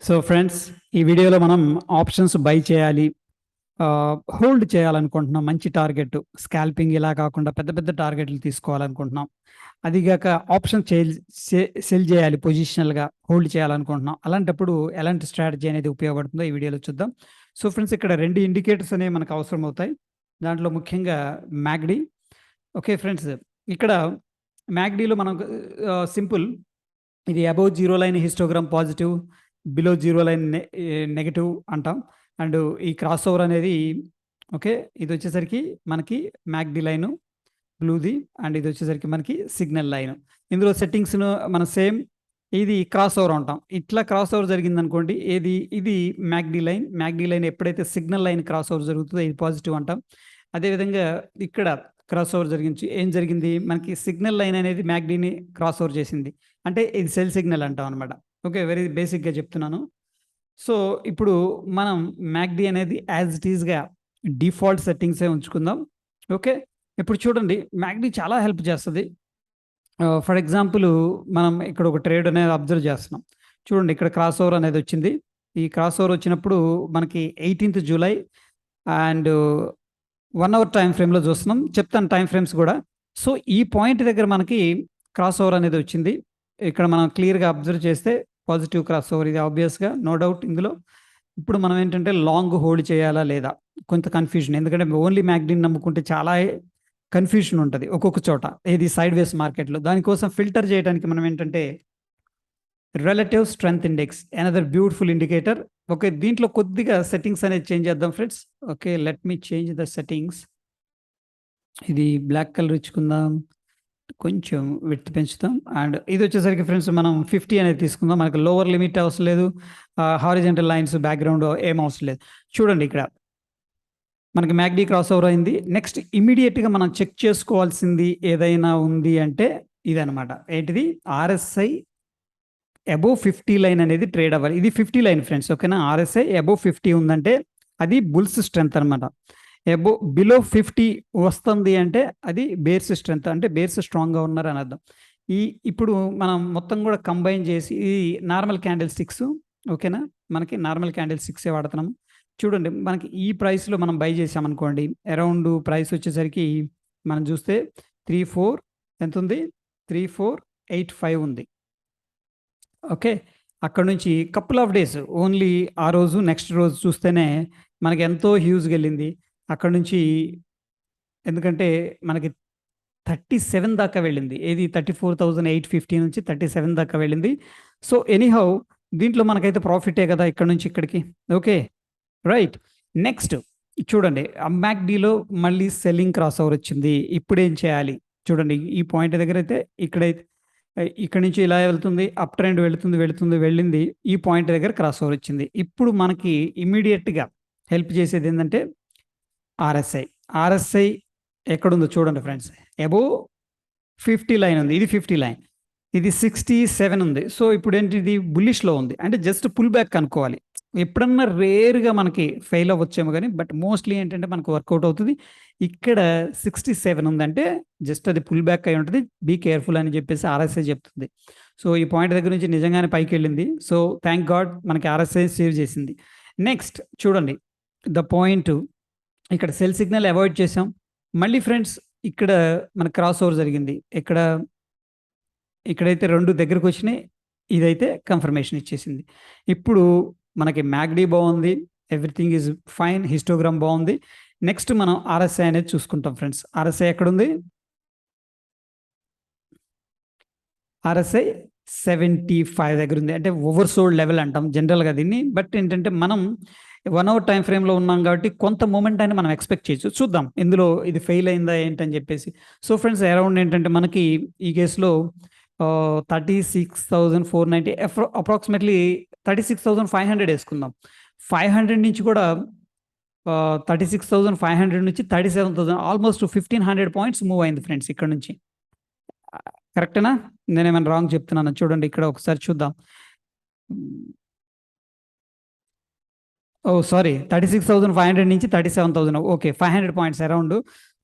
So friends, ఈ వీడియోలో మనం ఆప్షన్స్ బై చేయాలి, హోల్డ్ చేయాలనుకుంటున్నాం. మంచి టార్గెట్ స్కాల్పింగ్ ఇలా కాకుండా పెద్ద పెద్ద టార్గెట్లు తీసుకోవాలనుకుంటున్నాం. అదిగాక ఆప్షన్ సెల్ చేయాలి, పొజిషనల్గా హోల్డ్ చేయాలనుకుంటున్నాం. అలాంటప్పుడు ఎలాంటి స్ట్రాటజీ అనేది ఉపయోగపడుతుందో ఈ వీడియోలో చూద్దాం. సో ఫ్రెండ్స్, ఇక్కడ రెండు ఇండికేటర్స్ అనేవి మనకు అవసరం అవుతాయి. దాంట్లో ముఖ్యంగా మ్యాగ్డీ. ఓకే ఫ్రెండ్స్, ఇక్కడ మ్యాగ్డీలో మనం సింపుల్, ఇది above zero line histogram positive, below zero line negative అంటాం. అండ్ ఈ క్రాస్ ఓవర్ అనేది ఓకే, ఇది వచ్చేసరికి మనకి మ్యాగ్డీ లైను బ్లూది, అండ్ ఇది వచ్చేసరికి మనకి సిగ్నల్ లైన్. ఇందులో సెట్టింగ్స్ను మన సేమ్ ఇది క్రాస్ ఓవర్ అంటాం. ఇట్లా క్రాస్ ఓవర్ జరిగింది అనుకోండి, ఇది మ్యాగ్డీ లైన్ ఎప్పుడైతే సిగ్నల్ లైన్ క్రాస్ ఓవర్ జరుగుతుందో ఇది పాజిటివ్ అంటాం. అదేవిధంగా ఇక్కడ క్రాస్ ఓవర్ ఏం జరిగింది, మనకి సిగ్నల్ లైన్ అనేది మ్యాగ్డీని క్రాస్ ఓవర్ చేసింది, అంటే ఇది సెల్ సిగ్నల్ అంటాం అనమాట. ఓకే, వెరీ బేసిక్గా చెప్తున్నాను. సో ఇప్పుడు మనం మ్యాగ్డీ అనేది యాజ్ ఇట్ ఈస్గా డిఫాల్ట్ సెట్టింగ్సే ఉంచుకుందాం. ఓకే, ఇప్పుడు చూడండి, మ్యాగ్డీ చాలా హెల్ప్ చేస్తుంది. ఫర్ ఎగ్జాంపుల్, మనం ఇక్కడ ఒక ట్రేడ్ అనేది అబ్జర్వ్ చేస్తున్నాం. చూడండి, ఇక్కడ క్రాస్ ఓవర్ అనేది వచ్చింది. ఈ క్రాస్ ఓవర్ వచ్చినప్పుడు మనకి 18th July and 1 hour time ఫ్రేమ్లో చూస్తున్నాం. చెప్తాను టైం ఫ్రేమ్స్ కూడా. సో ఈ పాయింట్ దగ్గర మనకి క్రాస్ ఓవర్ అనేది వచ్చింది. ఇక్కడ మనం క్లియర్గా అబ్జర్వ్ చేస్తే పాజిటివ్ క్రాస్ ఓవర్, ఇది ఆబ్వియస్గా నో డౌట్ ఇందులో. ఇప్పుడు మనం ఏంటంటే లాంగ్ హోల్డ్ చేయాలా లేదా, కొంత కన్ఫ్యూజన్. ఎందుకంటే ఓన్లీ మ్యాగ్డీని నమ్ముకుంటే చాలా కన్ఫ్యూషన్ ఉంటుంది ఒక్కొక్క చోట, ఏది సైడ్ వేస్ మార్కెట్లో. దానికోసం ఫిల్టర్ చేయడానికి మనం ఏంటంటే relative strength index, another beautiful indicator. Okay, దీంట్లో కొద్దిగా సెట్టింగ్స్ అనేది చేంజ్ చేద్దాం friends. Okay, let me change the settings. ఇది బ్లాక్ కలర్ ఇచ్చుకుందాం, కొంచెం విడ్త్ పెంచుతాం. అండ్ ఇది వచ్చేసరికి ఫ్రెండ్స్ మనం 50 అనేది తీసుకుందాం. మనకు లోవర్ లిమిట్ అవసరం లేదు, హారిజెంటల్ లైన్స్ బ్యాక్గ్రౌండ్ ఏం అవసరం లేదు. చూడండి, ఇక్కడ మనకి మ్యాగ్డీ క్రాస్ ఓవర్ అయింది. నెక్స్ట్ ఇమీడియట్గా మనం చెక్ చేసుకోవాల్సింది ఏదైనా ఉంది అంటే ఇదనమాట. ఏంటిది, ఆర్ఎస్ఐ అబోవ్ 50 లైన్ అనేది ట్రేడ్ అవ్వాలి. ఇది 50 లైన్ ఫ్రెండ్స్, ఓకేనా. ఆర్ఎస్ఐ అబోవ్ 50 ఉందంటే అది బుల్స్ స్ట్రెంత్ అనమాట. బిలో 50 వస్తుంది అంటే అది బేర్స్ స్ట్రెంత్, అంటే బేర్స్ స్ట్రాంగ్గా ఉన్నారు అని అర్థం. ఇప్పుడు మనం మొత్తం కూడా కంబైన్ చేసి ఈ నార్మల్ క్యాండిల్ స్టిక్స్, ఓకేనా, మనకి నార్మల్ క్యాండిల్ స్టిక్సే వాడుతున్నాము. చూడండి, మనకి ఈ ప్రైస్లో మనం బై చేసామనుకోండి, అరౌండ్ ప్రైస్ వచ్చేసరికి మనం చూస్తే 34 ఎంత ఉంది, 3485 ఉంది. ఓకే, అక్కడ నుంచి కపుల్ ఆఫ్ డేస్ ఓన్లీ ఆ రోజు నెక్స్ట్ రోజు చూస్తేనే మనకి ఎంతో హ్యూజ్గా వెళ్ళింది. అక్కడ నుంచి ఎందుకంటే మనకి 37 దాకా వెళ్ళింది. ఏది 34,850 నుంచి 37 దాకా వెళ్ళింది. సో ఎనీహౌ దీంట్లో మనకైతే ప్రాఫిటే కదా ఇక్కడ నుంచి ఇక్కడికి. Okay right. నెక్స్ట్ చూడండి, మ్యాగ్డీలో మళ్ళీ సెల్లింగ్ క్రాస్ ఓవర్ వచ్చింది. ఇప్పుడు ఏం చేయాలి చూడండి, ఈ పాయింట్ దగ్గర అయితే ఇక్కడ నుంచి ఇలా వెళ్తుంది, అప్ ట్రెండ్ వెళ్ళింది, ఈ పాయింట్ దగ్గర క్రాస్ ఓవర్ వచ్చింది. ఇప్పుడు మనకి ఇమీడియట్గా హెల్ప్ చేసేది ఏంటంటే ఆర్ఎస్ఐ ఎక్కడుందో చూడండి ఫ్రెండ్స్, అబోవ్ 50 లైన్ ఉంది. ఇది 50 లైన్, ఇది 67 ఉంది. సో ఇప్పుడు ఏంటి, ఇది బుల్లిష్లో ఉంది, అంటే జస్ట్ పుల్ బ్యాక్ అనుకోవాలి. ఎప్పుడన్నా రేర్గా మనకి ఫెయిల్ అవ్వచ్చేమో కానీ, బట్ మోస్ట్లీ ఏంటంటే మనకు వర్కౌట్ అవుతుంది. ఇక్కడ 67 ఉందంటే జస్ట్ అది పుల్ బ్యాక్ అయి ఉంటుంది, బీ కేర్ఫుల్ అని చెప్పేసి ఆర్ఎస్ఐ చెప్తుంది. సో ఈ పాయింట్ దగ్గర నుంచి నిజంగానే పైకి వెళ్ళింది. సో థ్యాంక్ గాడ్ మనకి ఆర్ఎస్ఐ సేవ్ చేసింది. నెక్స్ట్ చూడండి, ద పాయింట్, ఇక్కడ సెల్ సిగ్నల్ అవాయిడ్ చేసాం. మళ్ళీ ఫ్రెండ్స్ ఇక్కడ మన క్రాస్ ఓవర్ జరిగింది. ఇక్కడైతే రెండు దగ్గరకు వచ్చినాయి, ఇదైతే కన్ఫర్మేషన్ ఇచ్చేసింది. ఇప్పుడు మనకి మ్యాగ్డీ బాగుంది, ఎవ్రీథింగ్ ఈజ్ ఫైన్, హిస్టోగ్రామ్ బాగుంది. నెక్స్ట్ మనం ఆర్ఎస్ఐ అనేది చూసుకుంటాం ఫ్రెండ్స్. ఆర్ఎస్ఐ ఎక్కడుంది, ఆర్ఎస్ఐ 75 దగ్గర ఉంది, అంటే ఓవర్ సోల్డ్ లెవెల్ అంటాం జనరల్గా దీన్ని. బట్ ఏంటంటే మనం 1 hour టైం ఫ్రేమ్లో ఉన్నాం కాబట్టి కొంత మూమెంట్ అని మనం ఎక్స్పెక్ట్ చేయొచ్చు. చూద్దాం ఇందులో ఇది ఫెయిల్ అయిందా ఏంటని చెప్పేసి. సో ఫ్రెండ్స్, అరౌండ్ ఏంటంటే మనకి ఈ కేసులో 36,490, అప్రాక్సిమేట్లీ 36,500 వేసుకుందాం. 500 నుంచి కూడా 36,500 నుంచి 37,000, ఆల్మోస్ట్ 1,500 పాయింట్స్ మూవ్ అయింది ఫ్రెండ్స్ ఇక్కడ నుంచి. కరెక్టేనా, నేనేమైనా రాంగ్ చెప్తున్నాను? చూడండి ఇక్కడ ఒకసారి చూద్దాం. ఓ సారీ, 36,500 నుంచి 37,000. ఓకే, 500 పాయింట్స్, అరౌండ్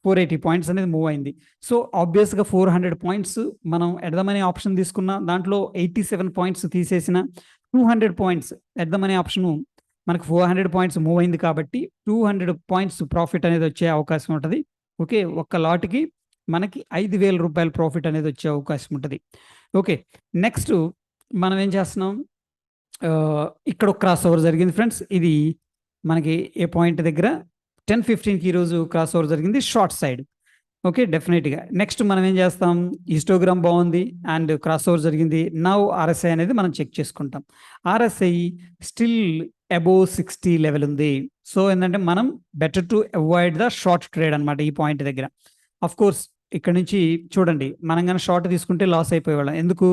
480 పాయింట్స్ అనేది మూవ్ అయింది. సో ఆబ్వియస్గా 400 పాయింట్స్ మనం ఎడదామనే ఆప్షన్ తీసుకున్న దాంట్లో 87 పాయింట్స్ తీసేసిన 200 points at the money option మనకు 400 పాయింట్స్ మూవ్ అయింది కాబట్టి 200 పాయింట్స్ ప్రాఫిట్ అనేది వచ్చే అవకాశం ఉంటుంది. ఓకే, ఒక్క లాట్కి మనకి 5,000 రూపాయల ప్రాఫిట్ అనేది వచ్చే అవకాశం ఉంటుంది. ఓకే, నెక్స్ట్ మనం ఏం చేస్తున్నాం, ఇక్కడ ఒక క్రాస్ ఓవర్ జరిగింది ఫ్రెండ్స్. ఇది మనకి ఏ పాయింట్ దగ్గర 10:15కి ఈరోజు క్రాస్ ఓవర్ జరిగింది షార్ట్ సైడ్. ఓకే, డెఫినెట్గా నెక్స్ట్ మనం ఏం చేస్తాం, హిస్టోగ్రామ్ బాగుంది అండ్ క్రాస్ ఓవర్ జరిగింది. నవ్ ఆర్ఎస్ఐ అనేది మనం చెక్ చేసుకుంటాం. ఆర్ఎస్ఐ స్టిల్ అబోవ్ 60 లెవెల్ ఉంది. సో ఏంటంటే మనం better to avoid the short trade అనమాట ఈ పాయింట్ దగ్గర. అఫ్ కోర్స్ ఇక్కడ నుంచి చూడండి, మనం కానీ షార్ట్ తీసుకుంటే లాస్ అయిపోయేవాళ్ళం. ఎందుకు,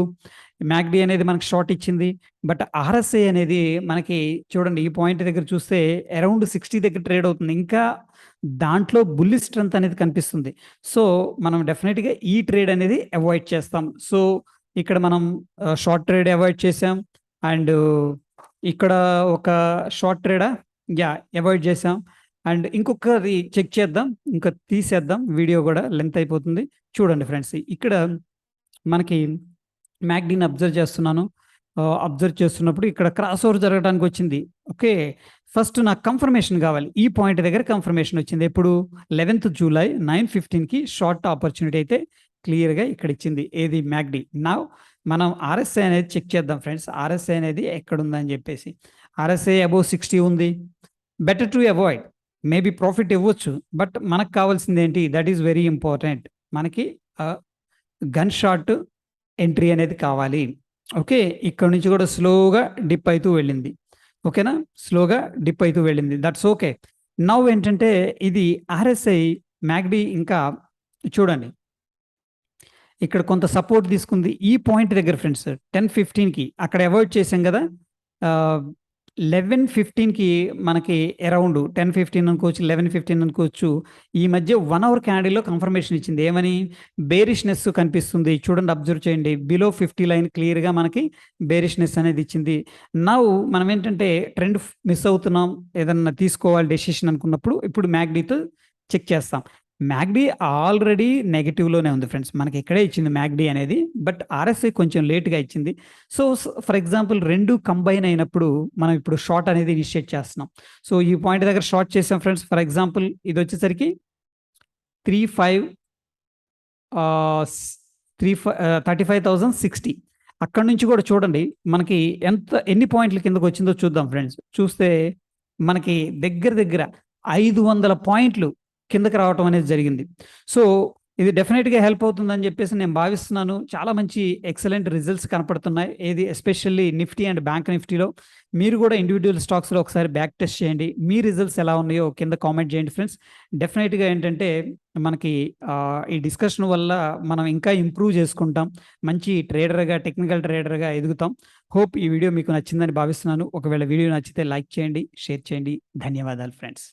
మ్యాక్డీ అనేది మనకి షార్ట్ ఇచ్చింది, బట్ ఆర్ఎస్ఐ అనేది మనకి చూడండి ఈ పాయింట్ దగ్గర చూస్తే అరౌండ్ 60 దగ్గర ట్రేడ్ అవుతుంది. ఇంకా దాంట్లో బుల్లి స్ట్రెంత్ అనేది కనిపిస్తుంది. సో మనం డెఫినెట్గా ఈ ట్రేడ్ అనేది అవాయిడ్ చేస్తాం. సో ఇక్కడ మనం షార్ట్ ట్రేడ్ అవాయిడ్ చేసాం అండ్ ఇక్కడ ఒక షార్ట్ ట్రేడా అవాయిడ్ చేసాం. అండ్ ఇంకొకది చెక్ చేద్దాం, ఇంకా తీసేద్దాం, వీడియో కూడా లెంత్ అయిపోతుంది. చూడండి ఫ్రెండ్స్, ఇక్కడ మనకి మ్యాక్డీని అబ్జర్వ్ చేస్తున్నాను. అబ్జర్వ్ చేస్తున్నప్పుడు ఇక్కడ క్రాస్ ఓవర్ జరగడానికి వచ్చింది. ఓకే, ఫస్ట్ నాకు కన్ఫర్మేషన్ కావాలి. ఈ పాయింట్ దగ్గర కన్ఫర్మేషన్ వచ్చింది ఎప్పుడు, 11th జూలై 9:15కి షార్ట్ ఆపర్చునిటీ అయితే క్లియర్గా ఇక్కడ ఇచ్చింది. ఏది, మ్యాక్డీ. నా మనం ఆర్ఎస్ఐ అనేది చెక్ చేద్దాం ఫ్రెండ్స్. ఆర్ఎస్ఐ అనేది ఎక్కడుందని చెప్పేసి, ఆర్ఎస్ఐ అబోవ్ 60 ఉంది. Better to avoid, maybe profit ఇవ్వచ్చు, బట్ మనకు కావాల్సింది ఏంటి, దట్ ఈస్ వెరీ ఇంపార్టెంట్. మనకి గన్ షాట్ ఎంట్రీ అనేది కావాలి. ఓకే, ఇక్కడ నుంచి కూడా స్లోగా డిప్ అవుతూ వెళ్ళింది. ఓకేనా, స్లోగా డిప్ అవుతూ వెళ్ళింది, దట్స్ ఓకే. నవ్ ఏంటంటే ఇది ఆర్ఎస్ఐ మ్యాక్డీ ఇంకా చూడండి ఇక్కడ కొంత సపోర్ట్ తీసుకుంది ఈ పాయింట్ దగ్గర ఫ్రెండ్స్. 10:15కి అక్కడ అవాయిడ్ చేసాం కదా, 11:15కి మనకి అరౌండ్ 10:15 అనుకోవచ్చు, 11:15 అనుకోవచ్చు. ఈ మధ్య 1 అవర్ క్యాండిల్లో కన్ఫర్మేషన్ ఇచ్చింది. ఏమని, బేరిష్నెస్ కనిపిస్తుంది. చూడండి, అబ్జర్వ్ చేయండి, బిలో 50 లైన్ క్లియర్గా మనకి బేరిష్నెస్ అనేది ఇచ్చింది. నౌ మనం ఏంటంటే ట్రెండ్ మిస్ అవుతున్నాం, ఏదన్నా తీసుకోవాలి డెసిషన్ అనుకున్నప్పుడు ఇప్పుడు మ్యాక్డీతో చెక్ చేస్తాం. మ్యాక్డీ ఆల్రెడీ నెగిటివ్లోనే ఉంది ఫ్రెండ్స్, మనకి ఇక్కడే ఇచ్చింది మ్యాక్డీ అనేది, బట్ ఆర్ఎస్ఐ కొంచెం లేట్గా ఇచ్చింది. సో ఫర్ ఎగ్జాంపుల్ రెండు కంబైన్ అయినప్పుడు మనం ఇప్పుడు షార్ట్ అనేది ఇనిషియేట్ చేస్తున్నాం. సో ఈ పాయింట్ దగ్గర షార్ట్ చేసాం ఫ్రెండ్స్. ఫర్ ఎగ్జాంపుల్ ఇది వచ్చేసరికి 35,060. అక్కడ నుంచి కూడా చూడండి మనకి ఎన్ని పాయింట్ల కిందకు వచ్చిందో చూద్దాం ఫ్రెండ్స్. చూస్తే మనకి దగ్గర దగ్గర 500 పాయింట్లు కిందకి రావటం అనేది జరిగింది. సో ఇది డెఫినెట్గా హెల్ప్ అవుతుందని చెప్పేసి నేను భావిస్తున్నాను. చాలా మంచి ఎక్సలెంట్ రిజల్ట్స్ కనపడుతున్నాయి. ఏది ఎస్పెషల్లీ నిఫ్టీ అండ్ బ్యాంక్ నిఫ్టీలో. మీరు కూడా ఇండివిజువల్ స్టాక్స్లో ఒకసారి బ్యాక్ టెస్ట్ చేయండి, మీ రిజల్ట్స్ ఎలా ఉన్నాయో కింద కామెంట్ చేయండి ఫ్రెండ్స్. డెఫినెట్గా ఏంటంటే మనకి ఈ డిస్కషన్ వల్ల మనం ఇంకా ఇంప్రూవ్ చేసుకుంటాం, మంచి ట్రేడర్గా, టెక్నికల్ ట్రేడర్గా ఎదుగుతాం. హోప్ ఈ వీడియో మీకు నచ్చిందని భావిస్తున్నాను. ఒకవేళ వీడియో నచ్చితే లైక్ చేయండి, షేర్ చేయండి. ధన్యవాదాలు ఫ్రెండ్స్.